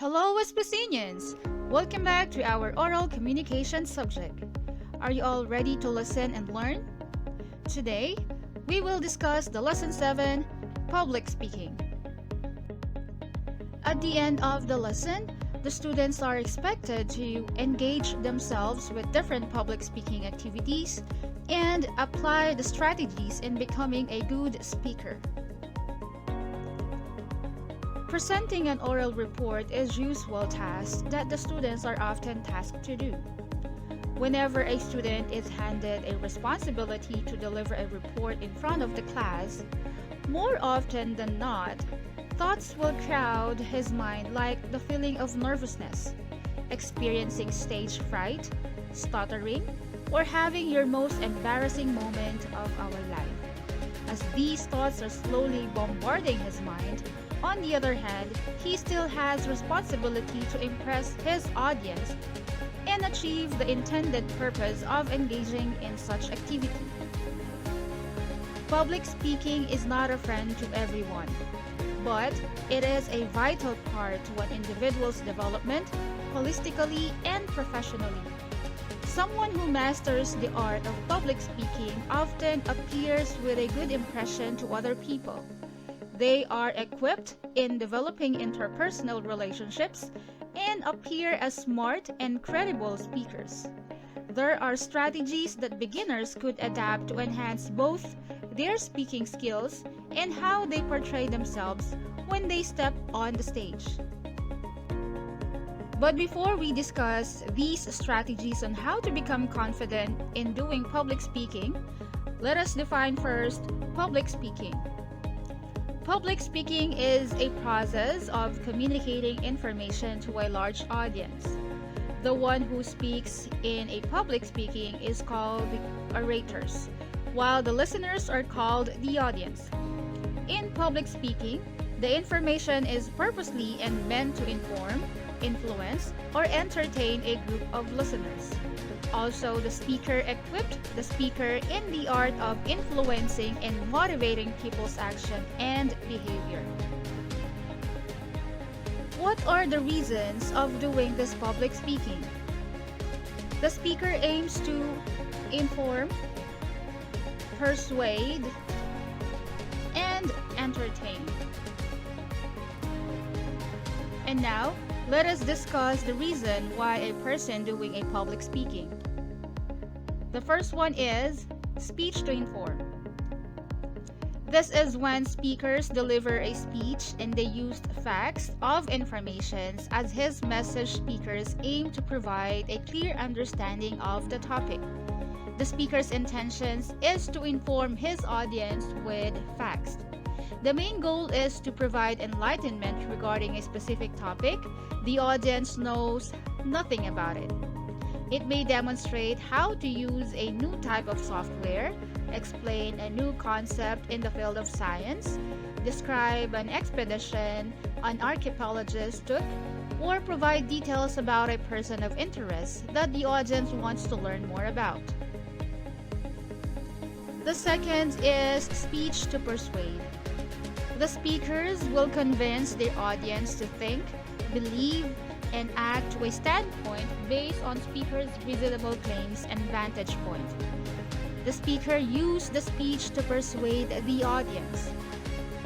Hello, Espacinians! Welcome back to our oral communication subject. Are you all ready to listen and learn? Today, we will discuss the Lesson 7, Public Speaking. At the end of the lesson, the students are expected to engage themselves with different public speaking activities and apply the strategies in becoming a good speaker. Presenting an oral report is a usual task that the students are often tasked to do. Whenever a student is handed a responsibility to deliver a report in front of the class, more often than not, thoughts will crowd his mind like the feeling of nervousness, experiencing stage fright, stuttering, or having your most embarrassing moment of our life. As these thoughts are slowly bombarding his mind, on the other hand, he still has responsibility to impress his audience and achieve the intended purpose of engaging in such activity. Public speaking is not a friend to everyone, but it is a vital part to an individual's development, holistically and professionally. Someone who masters the art of public speaking often appears with a good impression to other people. They are equipped in developing interpersonal relationships and appear as smart and credible speakers. There are strategies that beginners could adapt to enhance both their speaking skills and how they portray themselves when they step on the stage. But before we discuss these strategies on how to become confident in doing public speaking, let us define first public speaking. Public speaking is a process of communicating information to a large audience. The one who speaks in a public speaking is called the orators, while the listeners are called the audience. In public speaking, the information is purposely and meant to inform, influence, or entertain a group of listeners. Also, the speaker equipped the speaker in the art of influencing and motivating people's action and behavior. What are the reasons of doing this public speaking? The speaker aims to inform, persuade, and entertain. And now, let us discuss the reason why a person doing a public speaking. The first one is speech to inform. This is when speakers deliver a speech and they use facts of information as his message. Speakers aim to provide a clear understanding of the topic. The speaker's intentions is to inform his audience with facts. The main goal is to provide enlightenment regarding a specific topic. The audience knows nothing about it. It may demonstrate how to use a new type of software, explain a new concept in the field of science, describe an expedition an archaeologist took, or provide details about a person of interest that the audience wants to learn more about. The second is speech to persuade. The speakers will convince their audience to think, believe, and act to a standpoint based on speaker's reasonable claims and vantage point. The speaker used the speech to persuade the audience.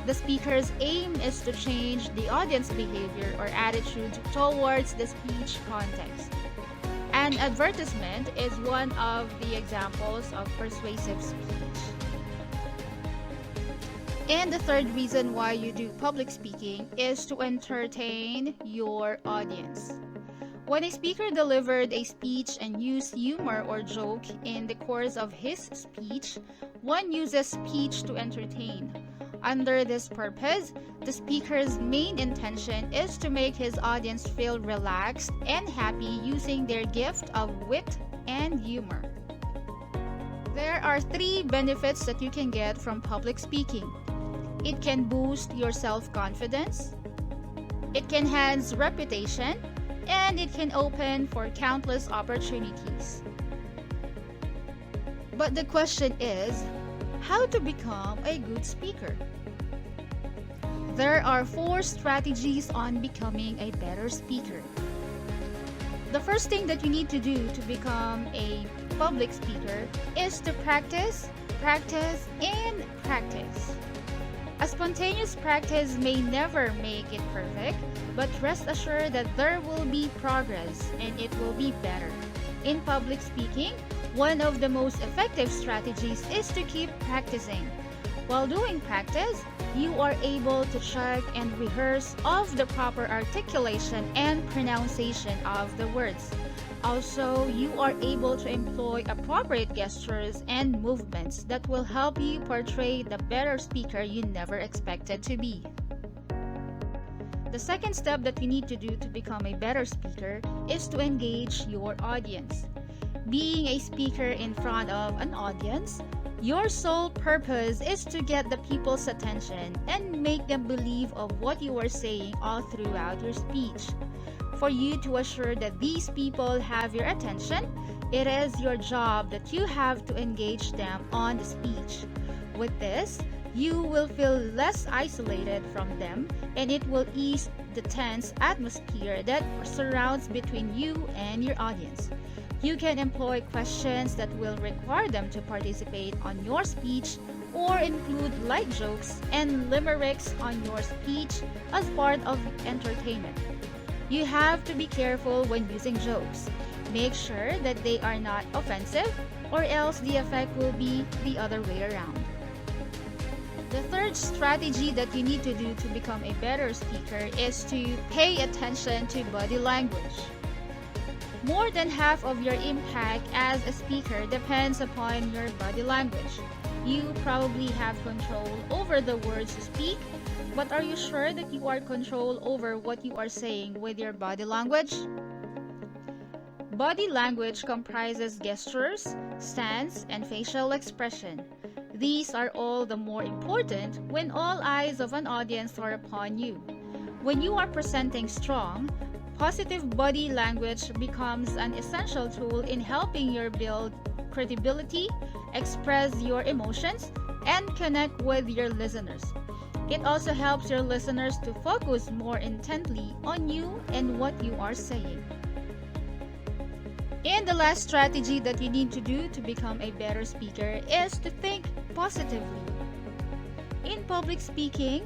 The speaker's aim is to change the audience behavior or attitude towards the speech context. An advertisement is one of the examples of persuasive speech. And the third reason why you do public speaking is to entertain your audience. When a speaker delivered a speech and used humor or joke in the course of his speech, one uses speech to entertain. Under this purpose, the speaker's main intention is to make his audience feel relaxed and happy using their gift of wit and humor. There are 3 benefits that you can get from public speaking. It can boost your self-confidence, it can enhance reputation, and it can open for countless opportunities. But the question is, how to become a good speaker? There are 4 strategies on becoming a better speaker. The first thing that you need to do to become a public speaker is to practice, practice, and practice. A spontaneous practice may never make it perfect, but rest assured that there will be progress and it will be better. In public speaking, one of the most effective strategies is to keep practicing. While doing practice, you are able to check and rehearse of the proper articulation and pronunciation of the words. Also, you are able to employ appropriate gestures and movements that will help you portray the better speaker you never expected to be. The second step that you need to do to become a better speaker is to engage your audience. Being a speaker in front of an audience, your sole purpose is to get the people's attention and make them believe of what you are saying all throughout your speech. For you to assure that these people have your attention, it is your job that you have to engage them on the speech. With this, you will feel less isolated from them and it will ease the tense atmosphere that surrounds between you and your audience. You can employ questions that will require them to participate on your speech or include light jokes and limericks on your speech as part of entertainment. You have to be careful when using jokes. Make sure that they are not offensive or else the effect will be the other way around. The third strategy that you need to do to become a better speaker is to pay attention to body language. More than half of your impact as a speaker depends upon your body language. You probably have control over the words you speak, but are you sure that you are control over what you are saying with your body language? Body language comprises gestures, stance, and facial expression. These are all the more important when all eyes of an audience are upon you. When you are presenting strong, positive body language becomes an essential tool in helping you build credibility, express your emotions, and connect with your listeners. It also helps your listeners to focus more intently on you and what you are saying. And the last strategy that you need to do to become a better speaker is to think positively. In public speaking,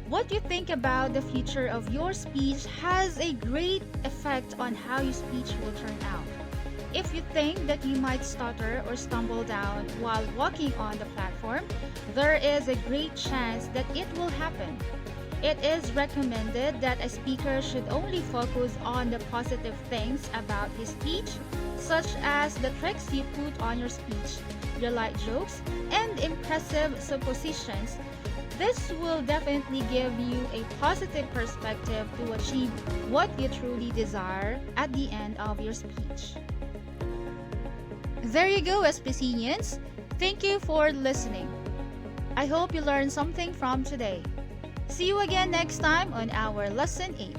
what you think about the future of your speech has a great effect on how your speech will turn out. If you think that you might stutter or stumble down while walking on the platform, there is a great chance that it will happen. It is recommended that a speaker should only focus on the positive things about his speech, such as the tricks you put on your speech, your light jokes, and impressive suppositions. This will definitely give you a positive perspective to achieve what you truly desire at the end of your speech. There you go, Espicinians. Thank you for listening. I hope you learned something from today. See you again next time on our Lesson 8.